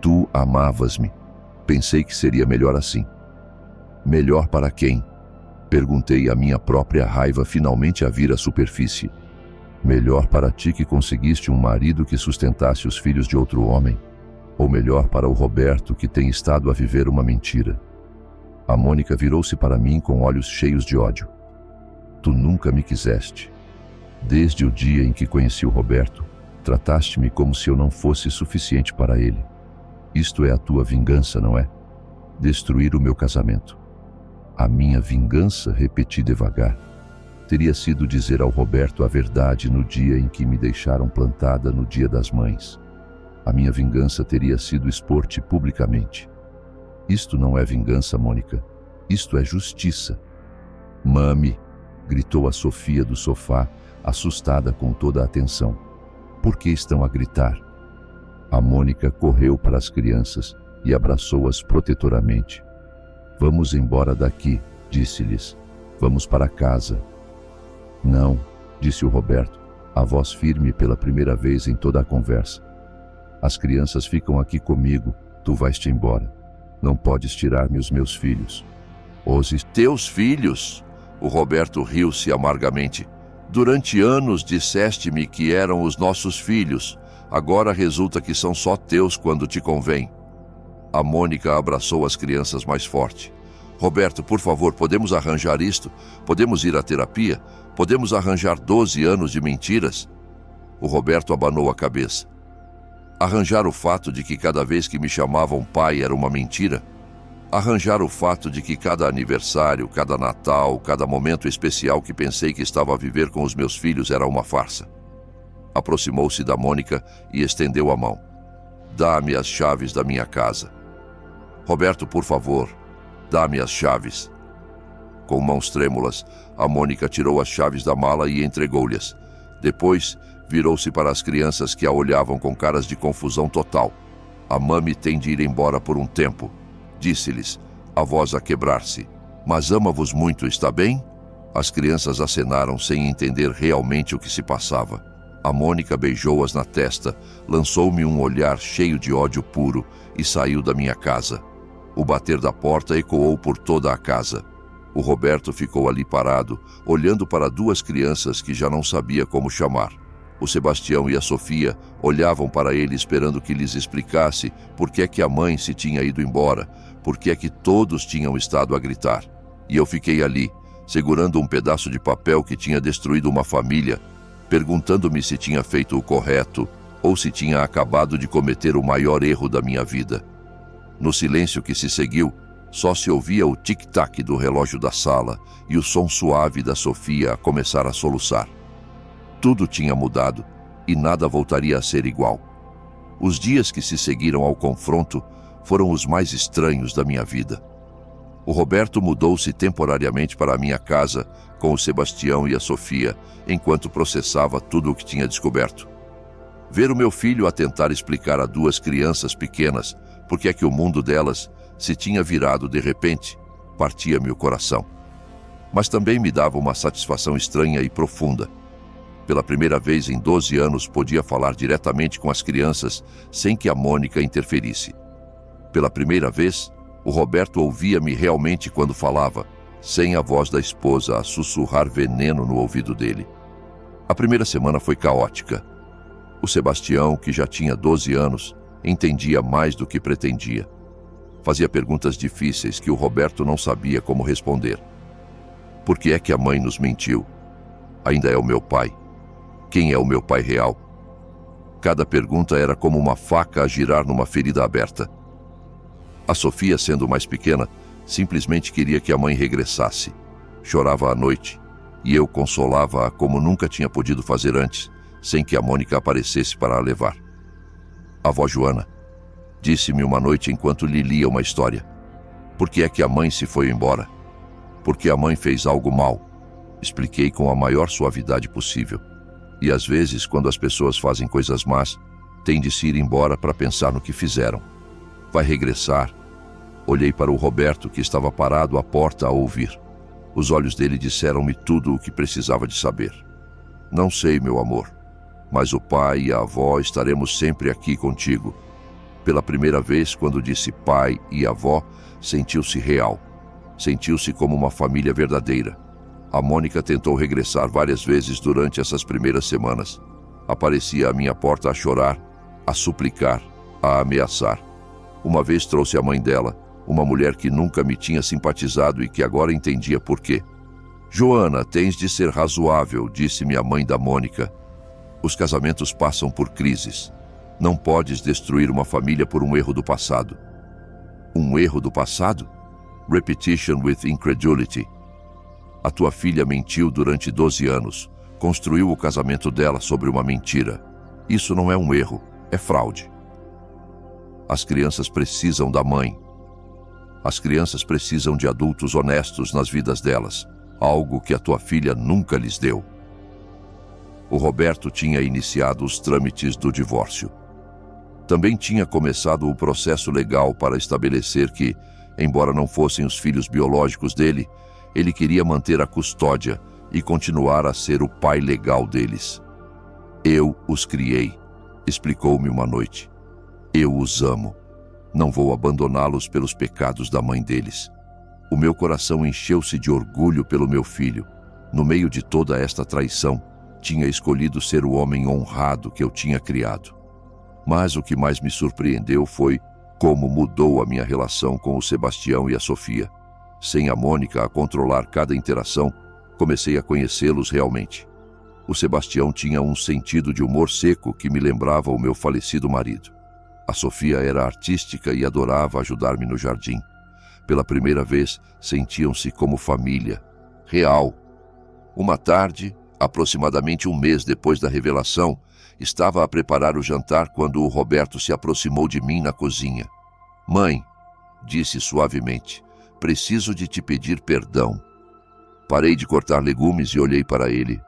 Tu amavas-me. Pensei que seria melhor assim. Melhor para quem? Perguntei, a minha própria raiva finalmente a vir à superfície. Melhor para ti que conseguiste um marido que sustentasse os filhos de outro homem? Ou melhor para o Roberto que tem estado a viver uma mentira? A Mônica virou-se para mim com olhos cheios de ódio. Tu nunca me quiseste. Desde o dia em que conheci o Roberto, trataste-me como se eu não fosse suficiente para ele. Isto é a tua vingança, não é? Destruir o meu casamento. A minha vingança, repeti devagar, teria sido dizer ao Roberto a verdade no dia em que me deixaram plantada no Dia das Mães. A minha vingança teria sido expor-te publicamente. Isto não é vingança, Mônica. Isto é justiça. Mami, gritou a Sofia do sofá, assustada com toda a atenção. Por que estão a gritar? A Mônica correu para as crianças e abraçou-as protetoramente. Vamos embora daqui, disse-lhes. Vamos para casa. Não, disse o Roberto, a voz firme pela primeira vez em toda a conversa. As crianças ficam aqui comigo, tu vais-te embora. Não podes tirar-me os meus filhos. Os teus filhos? O Roberto riu-se amargamente. Durante anos disseste-me que eram os nossos filhos. Agora resulta que são só teus quando te convém. A Mônica abraçou as crianças mais forte. Roberto, por favor, podemos arranjar isto? Podemos ir à terapia? Podemos arranjar 12 anos de mentiras? O Roberto abanou a cabeça. Arranjar o fato de que cada vez que me chamavam pai era uma mentira? Arranjar o fato de que cada aniversário, cada Natal, cada momento especial que pensei que estava a viver com os meus filhos era uma farsa? Aproximou-se da Mônica e estendeu a mão. Dá-me as chaves da minha casa. Roberto, por favor, dá-me as chaves. Com mãos trêmulas, a Mônica tirou as chaves da mala e entregou-lhes. Depois, virou-se para as crianças que a olhavam com caras de confusão total. A mami tem de ir embora por um tempo, disse-lhes, a voz a quebrar-se. Mas ama-vos muito, está bem? As crianças acenaram sem entender realmente o que se passava. A Mônica beijou-as na testa, lançou-me um olhar cheio de ódio puro e saiu da minha casa. O bater da porta ecoou por toda a casa. O Roberto ficou ali parado, olhando para duas crianças que já não sabia como chamar. O Sebastião e a Sofia olhavam para ele esperando que lhes explicasse por que é que a mãe se tinha ido embora, por que é que todos tinham estado a gritar. E eu fiquei ali, segurando um pedaço de papel que tinha destruído uma família, perguntando-me se tinha feito o correto ou se tinha acabado de cometer o maior erro da minha vida. No silêncio que se seguiu, só se ouvia o tic-tac do relógio da sala e o som suave da Sofia a começar a soluçar. Tudo tinha mudado e nada voltaria a ser igual. Os dias que se seguiram ao confronto foram os mais estranhos da minha vida. O Roberto mudou-se temporariamente para a minha casa com o Sebastião e a Sofia, enquanto processava tudo o que tinha descoberto. Ver o meu filho a tentar explicar a duas crianças pequenas porque é que o mundo delas se tinha virado de repente, partia-me o coração. Mas também me dava uma satisfação estranha e profunda. Pela primeira vez em 12 anos podia falar diretamente com as crianças sem que a Mônica interferisse. Pela primeira vez, o Roberto ouvia-me realmente quando falava, sem a voz da esposa a sussurrar veneno no ouvido dele. A primeira semana foi caótica. O Sebastião, que já tinha 12 anos, entendia mais do que pretendia. Fazia perguntas difíceis que o Roberto não sabia como responder. Por que é que a mãe nos mentiu? Ainda é o meu pai. Quem é o meu pai real? Cada pergunta era como uma faca a girar numa ferida aberta. A Sofia, sendo mais pequena, simplesmente queria que a mãe regressasse. Chorava à noite, e eu consolava-a como nunca tinha podido fazer antes, sem que a Mônica aparecesse para a levar. A avó Joana disse-me uma noite enquanto lhe lia uma história. Por que é que a mãe se foi embora? Porque a mãe fez algo mal. Expliquei com a maior suavidade possível. E às vezes, quando as pessoas fazem coisas más, têm de se ir embora para pensar no que fizeram. Vai regressar. Olhei para o Roberto, que estava parado à porta a ouvir. Os olhos dele disseram-me tudo o que precisava de saber. Não sei, meu amor, mas o pai e a avó estaremos sempre aqui contigo. Pela primeira vez, quando disse pai e avó, sentiu-se real. Sentiu-se como uma família verdadeira. A Mônica tentou regressar várias vezes durante essas primeiras semanas. Aparecia à minha porta a chorar, a suplicar, a ameaçar. Uma vez trouxe a mãe dela, uma mulher que nunca me tinha simpatizado e que agora entendia por quê. Joana, tens de ser razoável, disse-me a mãe da Mônica. Os casamentos passam por crises. Não podes destruir uma família por um erro do passado. Um erro do passado? Repetition with incredulity. A tua filha mentiu durante 12 anos. Construiu o casamento dela sobre uma mentira. Isso não é um erro, é fraude. As crianças precisam da mãe. As crianças precisam de adultos honestos nas vidas delas, algo que a tua filha nunca lhes deu. O Roberto tinha iniciado os trâmites do divórcio. Também tinha começado o processo legal para estabelecer que, embora não fossem os filhos biológicos dele, ele queria manter a custódia e continuar a ser o pai legal deles. Eu os criei, explicou-me uma noite. Eu os amo. Não vou abandoná-los pelos pecados da mãe deles. O meu coração encheu-se de orgulho pelo meu filho. No meio de toda esta traição, tinha escolhido ser o homem honrado que eu tinha criado. Mas o que mais me surpreendeu foi como mudou a minha relação com o Sebastião e a Sofia. Sem a Mônica a controlar cada interação, comecei a conhecê-los realmente. O Sebastião tinha um sentido de humor seco que me lembrava o meu falecido marido. A Sofia era artística e adorava ajudar-me no jardim. Pela primeira vez, sentiam-se como família, real. Uma tarde, aproximadamente um mês depois da revelação, estava a preparar o jantar quando o Roberto se aproximou de mim na cozinha. Mãe, disse suavemente, preciso de te pedir perdão. Parei de cortar legumes e olhei para ele.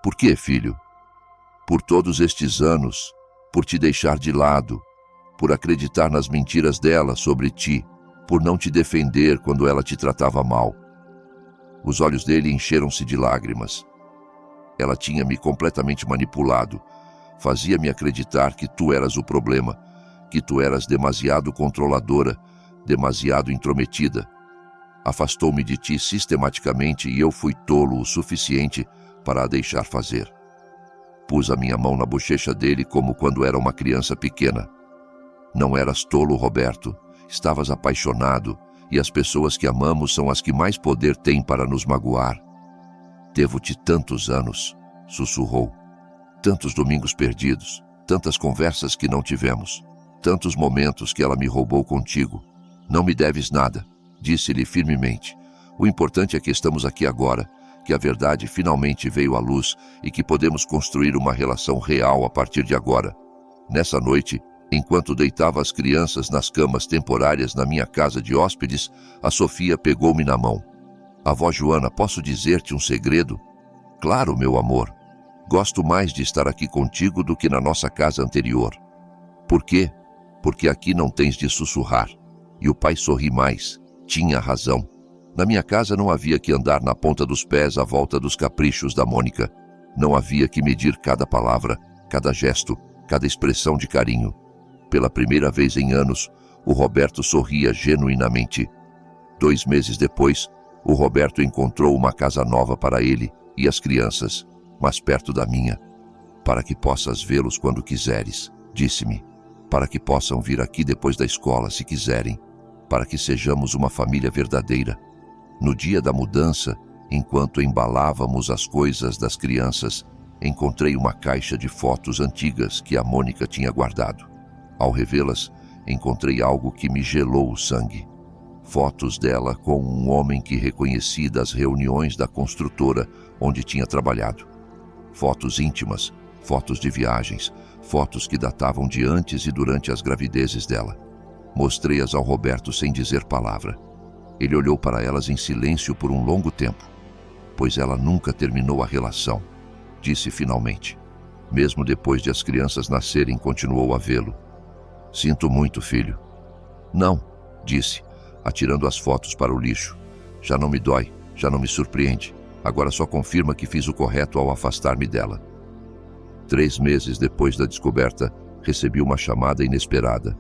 Por que, filho? Por todos estes anos, por te deixar de lado, por acreditar nas mentiras dela sobre ti, por não te defender quando ela te tratava mal. Os olhos dele encheram-se de lágrimas. Ela tinha me completamente manipulado. Fazia-me acreditar que tu eras o problema, que tu eras demasiado controladora, demasiado intrometida. Afastou-me de ti sistematicamente e eu fui tolo o suficiente para a deixar fazer. Pus a minha mão na bochecha dele como quando era uma criança pequena. Não eras tolo, Roberto. Estavas apaixonado, e as pessoas que amamos são as que mais poder têm para nos magoar. Devo-te tantos anos, sussurrou. Tantos domingos perdidos, tantas conversas que não tivemos, tantos momentos que ela me roubou contigo. Não me deves nada, disse-lhe firmemente. O importante é que estamos aqui agora, que a verdade finalmente veio à luz e que podemos construir uma relação real a partir de agora. Nessa noite, enquanto deitava as crianças nas camas temporárias na minha casa de hóspedes, a Sofia pegou-me na mão. Avó Joana, posso dizer-te um segredo? Claro, meu amor. Gosto mais de estar aqui contigo do que na nossa casa anterior. Por quê? Porque aqui não tens de sussurrar. E o pai sorri mais. Tinha razão. Na minha casa não havia que andar na ponta dos pés à volta dos caprichos da Mônica. Não havia que medir cada palavra, cada gesto, cada expressão de carinho. Pela primeira vez em anos, o Roberto sorria genuinamente. 2 meses depois, o Roberto encontrou uma casa nova para ele e as crianças, mais perto da minha. Para que possas vê-los quando quiseres, disse-me. Para que possam vir aqui depois da escola, se quiserem. Para que sejamos uma família verdadeira. No dia da mudança, enquanto embalávamos as coisas das crianças, encontrei uma caixa de fotos antigas que a Mônica tinha guardado. Ao revê-las, encontrei algo que me gelou o sangue. Fotos dela com um homem que reconheci das reuniões da construtora onde tinha trabalhado. Fotos íntimas, fotos de viagens, fotos que datavam de antes e durante as gravidezes dela. Mostrei-as ao Roberto sem dizer palavra. Ele olhou para elas em silêncio por um longo tempo. Pois ela nunca terminou a relação, disse finalmente. Mesmo depois de as crianças nascerem, continuou a vê-lo. Sinto muito, filho. Não, disse, atirando as fotos para o lixo. Já não me dói, já não me surpreende. Agora só confirma que fiz o correto ao afastar-me dela. 3 meses depois da descoberta, recebi uma chamada inesperada.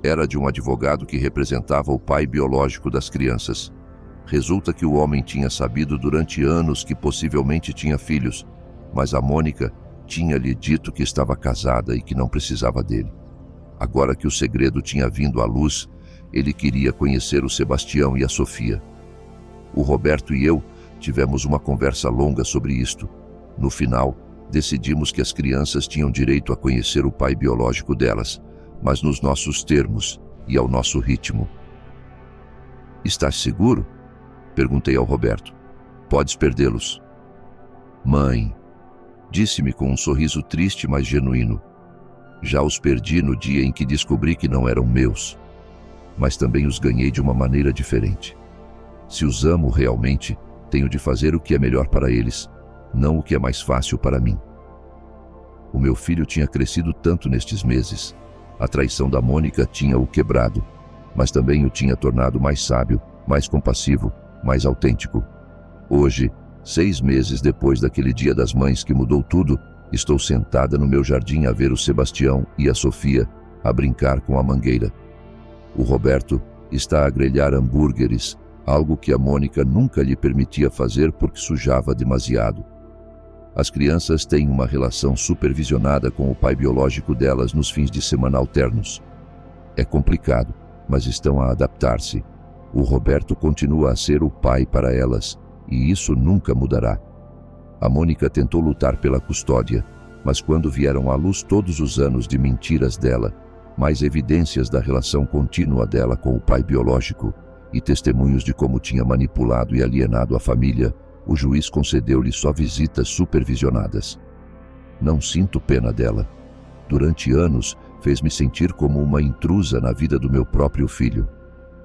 Era de um advogado que representava o pai biológico das crianças. Resulta que o homem tinha sabido durante anos que possivelmente tinha filhos, mas a Mônica tinha-lhe dito que estava casada e que não precisava dele. Agora que o segredo tinha vindo à luz, ele queria conhecer o Sebastião e a Sofia. O Roberto e eu tivemos uma conversa longa sobre isto. No final, decidimos que as crianças tinham direito a conhecer o pai biológico delas, mas nos nossos termos e ao nosso ritmo. Estás seguro? Perguntei ao Roberto. Podes perdê-los. Mãe, disse-me com um sorriso triste, mas genuíno. Já os perdi no dia em que descobri que não eram meus, mas também os ganhei de uma maneira diferente. Se os amo realmente, tenho de fazer o que é melhor para eles, não o que é mais fácil para mim. O meu filho tinha crescido tanto nestes meses. A traição da Mônica tinha o quebrado, mas também o tinha tornado mais sábio, mais compassivo, mais autêntico. Hoje, 6 meses depois daquele dia das mães que mudou tudo, estou sentada no meu jardim a ver o Sebastião e a Sofia a brincar com a mangueira. O Roberto está a grelhar hambúrgueres, algo que a Mônica nunca lhe permitia fazer porque sujava demasiado. As crianças têm uma relação supervisionada com o pai biológico delas nos fins de semana alternos. É complicado, mas estão a adaptar-se. O Roberto continua a ser o pai para elas, e isso nunca mudará. A Mônica tentou lutar pela custódia, mas quando vieram à luz todos os anos de mentiras dela, mais evidências da relação contínua dela com o pai biológico e testemunhos de como tinha manipulado e alienado a família, o juiz concedeu-lhe só visitas supervisionadas. Não sinto pena dela. Durante anos, fez-me sentir como uma intrusa na vida do meu próprio filho.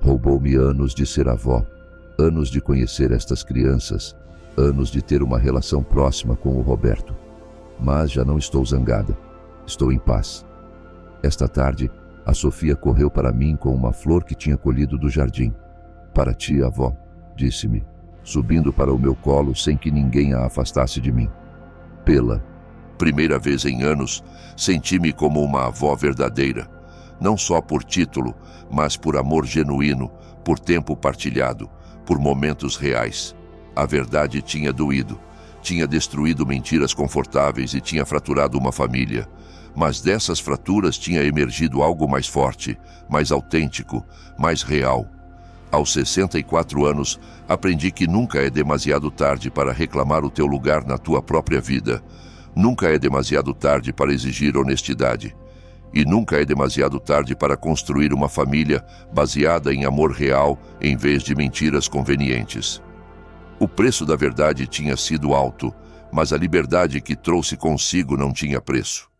Roubou-me anos de ser avó, anos de conhecer estas crianças, anos de ter uma relação próxima com o Roberto. Mas já não estou zangada. Estou em paz. Esta tarde, a Sofia correu para mim com uma flor que tinha colhido do jardim. Para ti, avó, disse-me, subindo para o meu colo sem que ninguém a afastasse de mim. Pela primeira vez em anos, senti-me como uma avó verdadeira, não só por título, mas por amor genuíno, por tempo partilhado, por momentos reais. A verdade tinha doído, tinha destruído mentiras confortáveis e tinha fraturado uma família. Mas dessas fraturas tinha emergido algo mais forte, mais autêntico, mais real. Aos 64 anos, aprendi que nunca é demasiado tarde para reclamar o teu lugar na tua própria vida. Nunca é demasiado tarde para exigir honestidade. E nunca é demasiado tarde para construir uma família baseada em amor real em vez de mentiras convenientes. O preço da verdade tinha sido alto, mas a liberdade que trouxe consigo não tinha preço.